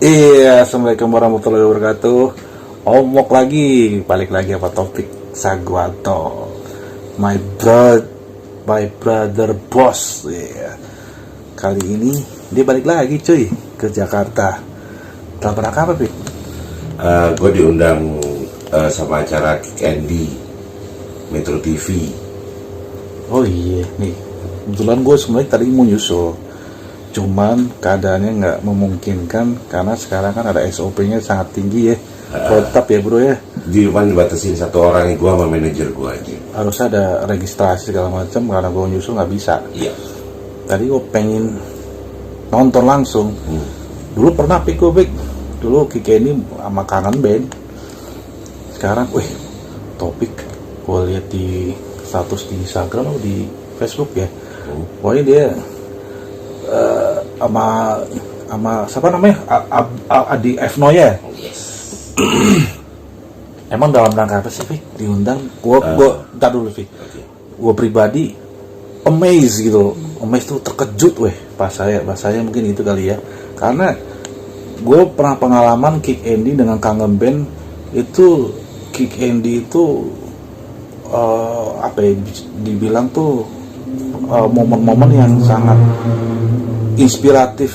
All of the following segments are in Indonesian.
Iya, assalamualaikum warahmatullahi wabarakatuh. Omok lagi, balik lagi apa topik Sagwanto, my brother boss. Iya. Kali ini dia balik lagi cuy ke Jakarta. Dalam rangka apa, Pi? Gue diundang sama acara Kick Andy Metro TV. Oh iya, nih kebetulan gue sebenarnya tadi mau nyusul, cuman keadaannya nggak memungkinkan karena sekarang kan ada SOP-nya sangat tinggi ya, protap ya bro ya. Di depan dibatasin satu orang, gue sama manajer gue aja. Harus ada registrasi segala macam, karena gue nyusul nggak bisa. Iya. Tadi gue pengen nonton langsung. Dulu pernah Pik, dulu Kike ini sama Kangen Band. Sekarang, topik gue lihat di status di Instagram atau di Facebook ya. Pokoknya dia sama siapa namanya, Adi F Noya. Emang dalam rangka apa sih, Fik, diundang? Gue ntar dulu, Fik. Gue pribadi amazed gitu. Amazed tuh terkejut, bahasanya mungkin itu kali ya. Karena gue pernah pengalaman Kick Andy dengan Kangen Band itu. Kick Andy itu dibilang tuh momen-momen yang sangat inspiratif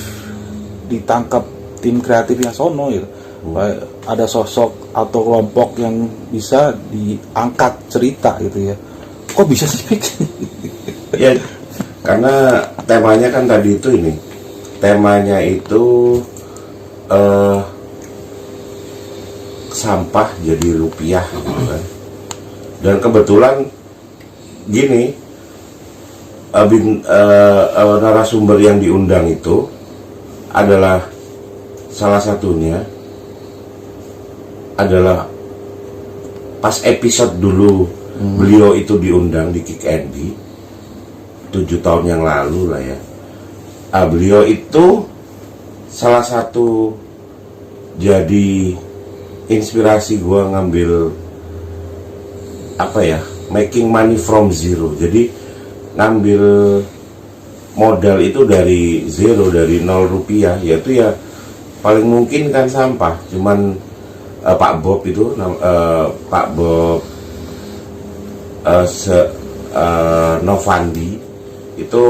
ditangkap tim kreatifnya sono gitu. Ada sosok atau kelompok yang bisa diangkat cerita gitu ya. Kok bisa sih? Ya, karena temanya kan tadi itu ini. Temanya itu sampah jadi rupiah gitu kan. Dan kebetulan gini, narasumber yang diundang itu adalah salah satunya adalah pas episode dulu beliau itu diundang di Kick Andy 7 tahun yang lalu lah ya. Beliau itu salah satu jadi inspirasi gua ngambil making money from zero. Jadi ngambil modal itu dari zero, dari 0 rupiah, yaitu ya paling mungkin kan sampah. Cuman Pak Bob itu Pak Bob Novandi itu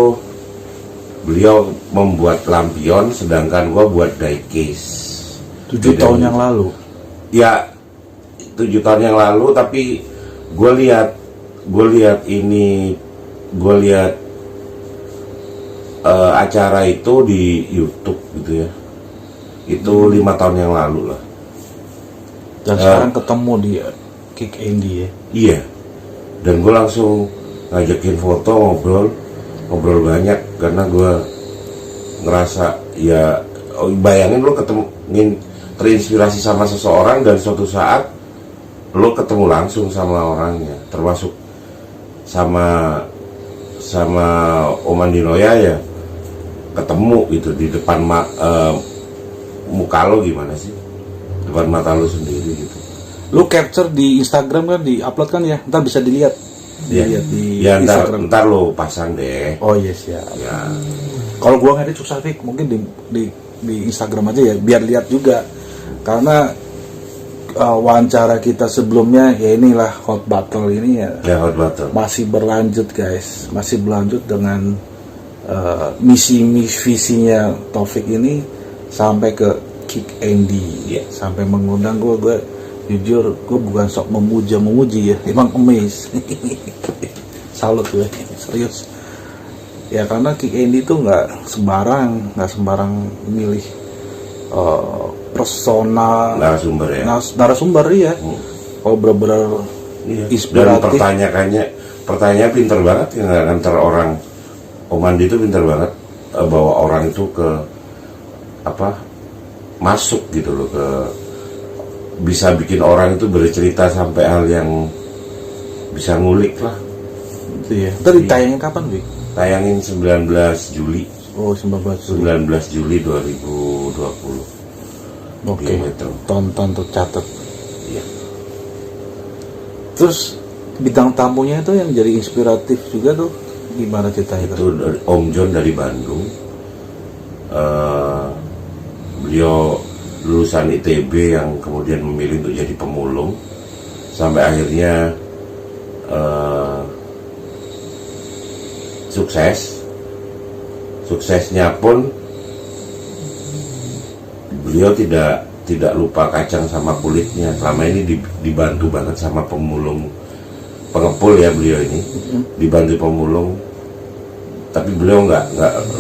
beliau membuat lampion, sedangkan gua buat diecast 7 tahun yang lalu. Ya 7 tahun yang lalu, tapi gue lihat acara itu di YouTube gitu ya. Itu 5 tahun yang lalu lah. Dan sekarang ketemu di Kick Andy ya. Iya. Dan gue langsung ngajakin foto, ngobrol banyak, karena gue ngerasa ya, bayangin lo terinspirasi sama seseorang dan suatu saat lo ketemu langsung sama orangnya, termasuk sama Om Andi Noya ya, ketemu gitu di depan muka lo, gimana sih, depan mata lo sendiri gitu. Lo capture di Instagram kan, di upload kan ya, ntar bisa dilihat di Instagram. Ntar lo pasang deh. Oh yes ya. Ya. Kalau gua nggak susah, Fik, mungkin di Instagram aja ya, biar lihat juga. Karena wawancara kita sebelumnya ya, inilah Hot Battle ini ya, Hot Battle masih berlanjut guys, masih berlanjut dengan visinya Taufik ini sampai ke Kick Andy, sampai mengundang gue jujur, gue bukan sok memuji ya, emang amazed. Salut gue, serius ya, karena Kick Andy itu nggak sembarang milih persona narasumber ya. Kalau benar-benar inspiratif. Dan pertanyaannya pinter banget ya, ngantar orang. Om Andi itu pinter banget bawa orang itu ke masuk gitu loh, bisa bikin orang itu bercerita sampai hal yang bisa ngulik lah. Itu ya. Ntar ditayangin kapan, Bi? Tayangin 19 Juli. Oh, 19 Juli. 19 Juli 2020. Oke. Metro. Tonton tuh, catat. Iya. Terus bintang tamunya itu yang jadi inspiratif juga tuh gimana cerita itu? Itu dari Om John dari Bandung. Beliau lulusan ITB yang kemudian memilih untuk jadi pemulung sampai akhirnya suksesnya pun beliau tidak lupa kacang sama kulitnya. Selama ini dibantu banget sama pemulung, pengepul ya beliau ini, dibantu pemulung, tapi beliau nggak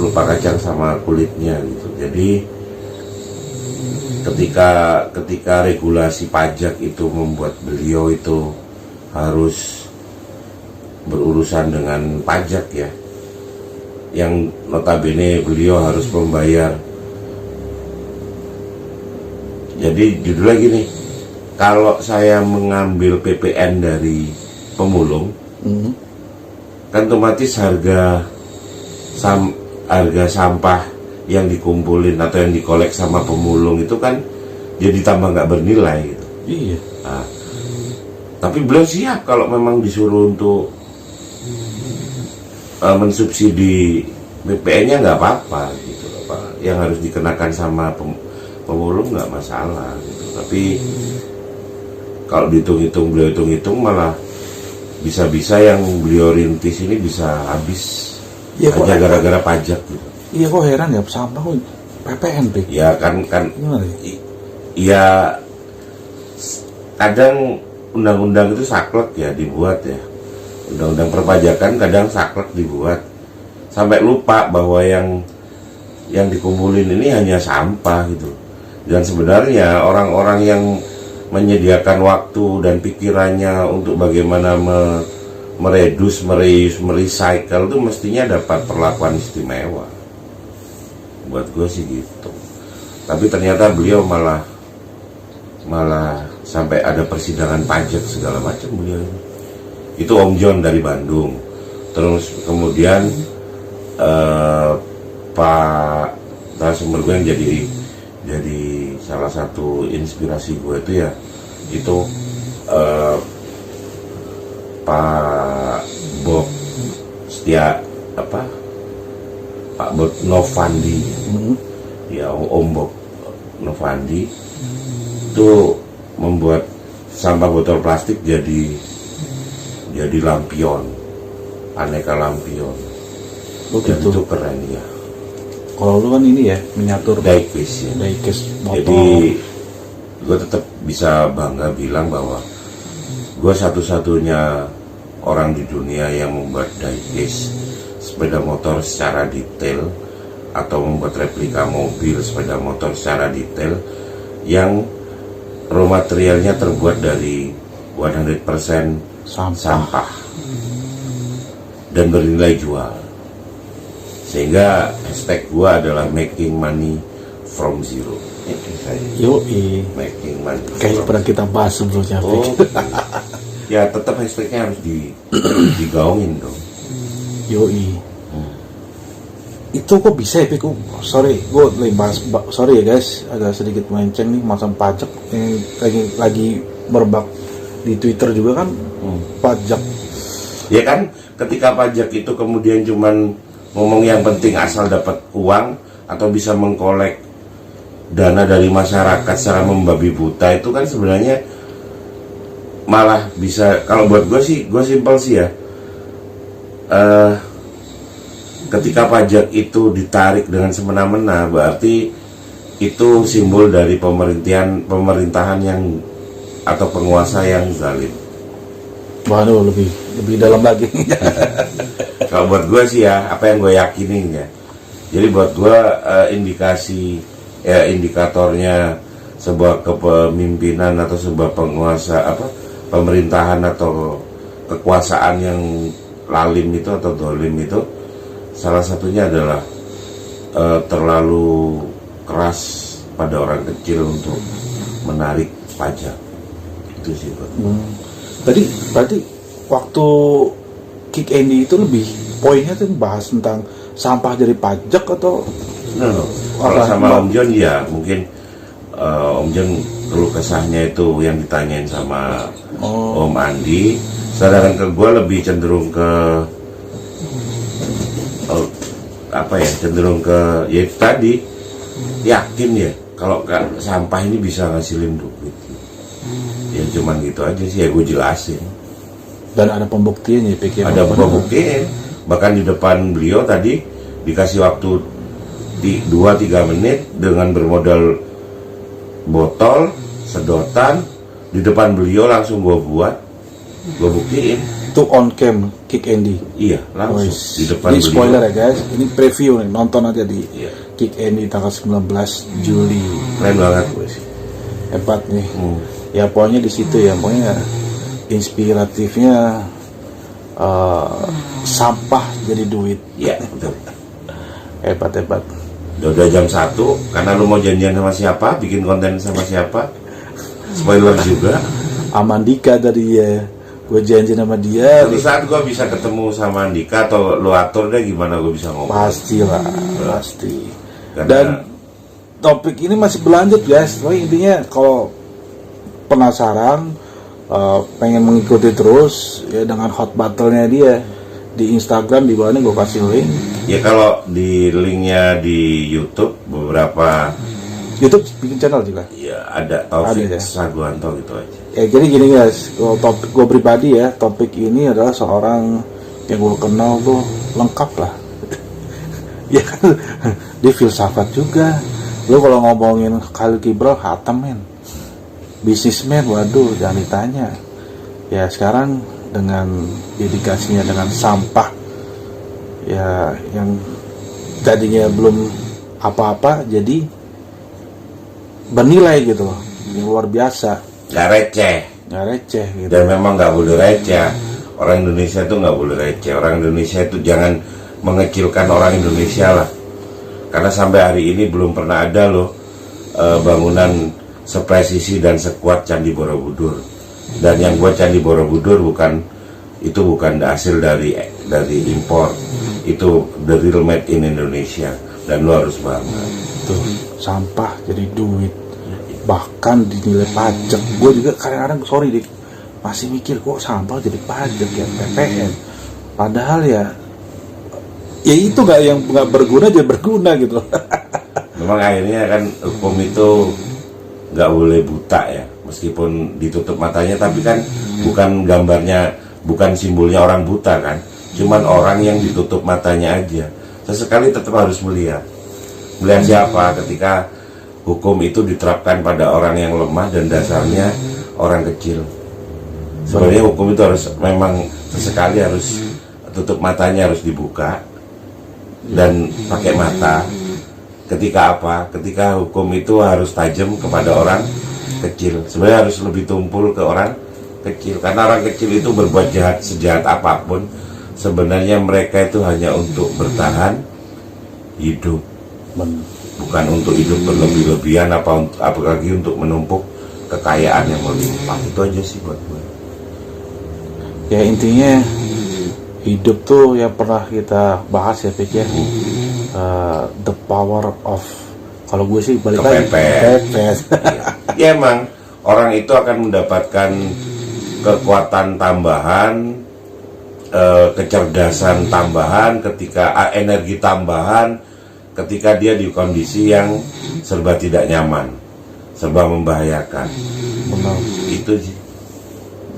lupa kacang sama kulitnya gitu. Jadi ketika regulasi pajak itu membuat beliau itu harus berurusan dengan pajak ya, yang notabene beliau harus membayar. Jadi judulnya gini, kalau saya mengambil PPN dari pemulung, kan otomatis harga sampah yang dikumpulin atau yang dikolek sama pemulung itu kan jadi tambah nggak bernilai gitu. Iya. Nah, tapi beliau siap kalau memang disuruh untuk mensubsidi PPN-nya nggak apa-apa gitu, yang harus dikenakan sama pemulung nggak masalah gitu. Tapi kalau dihitung-hitung, beliau hitung-hitung malah bisa-bisa yang beliau rintis ini bisa habis ya, hanya gara-gara pajak gitu. Iya, kok heran ya, sampah kok PPN, Pik. Ya kan gimana ya? Ya kadang undang-undang itu saklek ya dibuat ya, undang-undang perpajakan kadang saklek dibuat sampai lupa bahwa yang dikumpulin ini hanya sampah gitu. Dan sebenarnya orang-orang yang menyediakan waktu dan pikirannya untuk bagaimana mereduce, merecycle itu mestinya dapat perlakuan istimewa. Buat gue sih gitu. Tapi ternyata beliau malah sampai ada persidangan pajak segala macam beliau ini. Itu Om John dari Bandung. Terus kemudian Pak narasumber gue yang jadi salah satu inspirasi gue itu ya itu Pak Bob Pak Bob Novandi, ya Om Bob Novandi itu membuat sampah botol plastik jadi lampion, aneka lampion. Dan itu keren ya. Kalau lu kan ini ya, miniatur diecast ya. Diecast motor. Jadi gue tetap bisa bangga bilang bahwa gue satu-satunya orang di dunia yang membuat diecast sepeda motor secara detail atau membuat replika mobil sepeda motor secara detail yang raw materialnya terbuat dari 100% sampah dan bernilai jual. Sehingga hashtag gua adalah making money from zero. Yoi. Making money. Kayak pernah kita bahas sebelumnya. Oh, ya tetap hashtagnya harus digaungin dong. Yoi. Itu kok bisa ya, Pik? Sorry, gue sorry ya guys, agak sedikit melenceng nih masalah pajak. Lagi merebak di Twitter juga kan, pajak. Ya kan, ketika pajak itu kemudian cuman ngomong yang penting asal dapat uang atau bisa mengkolek dana dari masyarakat secara membabi buta, itu kan sebenarnya malah bisa, kalau buat gue simpel sih ya, ketika pajak itu ditarik dengan semena-mena berarti itu simbol dari pemerintahan yang atau penguasa yang zalim. Waduh, lebih dalam lagi. Kalau buat gue sih ya, apa yang gue yakinin ya. Jadi buat gue indikatornya sebuah kepemimpinan atau sebuah pemerintahan atau kekuasaan yang lalim itu atau dolim itu, salah satunya adalah terlalu keras pada orang kecil untuk menarik pajak. Itu sih buat gue. Berarti waktu Kick Andy itu lebih poinnya tuh bahas tentang sampah dari pajak atau Kalau sama Om John ya mungkin Om John keluh kesahnya itu yang ditanyain sama Om Andi. Sedangkan ke gue lebih cenderung ke cenderung ke ya itu tadi, yakin ya kalau sampah ini bisa ngasilin duit. Ya cuman gitu aja sih, ya gue jelasin. Dan ada pembuktian ya, pikir. Ada pembuktian. Bahkan di depan beliau tadi dikasih waktu di 2-3 menit dengan bermodal botol, sedotan, di depan beliau langsung gue buktiin. Itu on cam Kick Andy. Iya, langsung di depan ini beliau. spoiler ya guys, ini preview nih, nonton aja di Kick Andy tanggal 19 Juli. Keren banget gue sih. Hebat nih. Ya pokoknya di situ ya, pokoknya inspiratifnya sampah jadi duit. Iya, betul. Hebat. Udah jam 1, karena lu mau janjian sama siapa, bikin konten sama siapa. Spoiler juga. Amandika tadi ya, gue janji sama dia. Suatu saat gue bisa ketemu sama Andika atau lu atur deh gimana gue bisa ngomong. Pastilah, pasti. Karena, Dan topik ini masih berlanjut guys. Pokoknya intinya kalau penasaran, pengen mengikuti terus ya dengan hot battle-nya dia di Instagram, di bawah ini gue kasih link. Ya kalau di linknya di YouTube beberapa YouTube bikin channel juga. ya ada Taufik Ada, ya? Saguanto gitu aja. Ya jadi gini guys, kalau topik gue pribadi ya, topik ini adalah seorang yang gue kenal tuh lengkap lah. Ya kan, dia filsafat juga. Lo kalau ngomongin Khalil Gibran, hatam men. Bisnismen, waduh jangan ditanya. Ya sekarang dengan dedikasinya dengan sampah, ya yang tadinya belum apa-apa jadi bernilai gitu loh, yang luar biasa. Gak receh. Gitu. Dan memang nggak boleh receh. Orang Indonesia itu nggak boleh receh. Orang Indonesia itu jangan mengecilkan orang Indonesia lah. Karena sampai hari ini belum pernah ada loh bangunan sepresisi dan sekuat Candi Borobudur. Dan yang buat Candi Borobudur bukan hasil dari impor. Itu the real made in Indonesia. Dan lo harus bangga. Tuh, sampah jadi duit, bahkan dinilai pajak. Gue juga kadang-kadang sorry dik, masih mikir kok sampah jadi pajak ya, PPN. Padahal ya itu nggak berguna jadi berguna gitu. Memang akhirnya kan hukum itu nggak boleh buta ya, meskipun ditutup matanya, tapi kan bukan gambarnya, bukan simbolnya orang buta kan, cuman orang yang ditutup matanya aja. Sesekali tetap harus melihat siapa ketika hukum itu diterapkan pada orang yang lemah dan dasarnya orang kecil. Sebenarnya hukum itu harus memang sesekali harus tutup matanya, harus dibuka dan pakai mata. Ketika apa? Ketika hukum itu harus tajam kepada orang kecil. Sebenarnya harus lebih tumpul ke orang kecil, karena orang kecil itu berbuat jahat sejahat apapun, sebenarnya mereka itu hanya untuk bertahan hidup, bukan untuk hidup berlebih-lebihan, apalagi untuk menumpuk kekayaan yang melimpah. Itu aja sih buat gue. Ya intinya hidup tuh yang pernah kita bahas ya pikir the power of, kalau gue sih balik lagi kepepet. Ya emang orang itu akan mendapatkan kekuatan tambahan, kecerdasan tambahan, ketika energi tambahan ketika dia di kondisi yang serba tidak nyaman, serba membahayakan. Benar. Itu sih.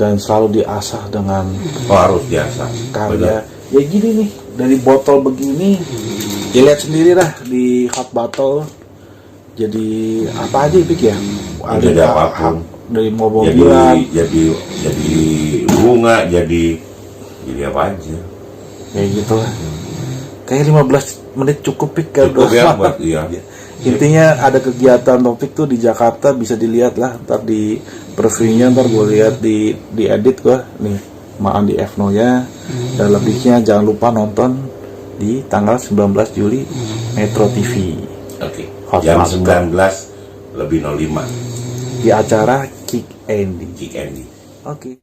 Dan selalu diasah dengan harus diasah karya. Ya gini nih, dari botol begini, ya lihat sendiri lah di hot bottle. Jadi apa aja Pik ya? Jadi apapun. Dari mobil-mobilan. Jadi bunga, jadi apa aja. Kayak gitu lah. Kayak 15 menit cukup Pik. Cukup ya buat iya. Intinya ada kegiatan topik tuh di Jakarta, bisa dilihat lah ntar di previewnya, ntar gue lihat di edit gue nih Maan di F0 nya. Dan lebihnya jangan lupa nonton di tanggal 19 Juli Metro TV. Oke. Jam 19 lebih 05 di acara Kick Andy. Kick Andy. Oke.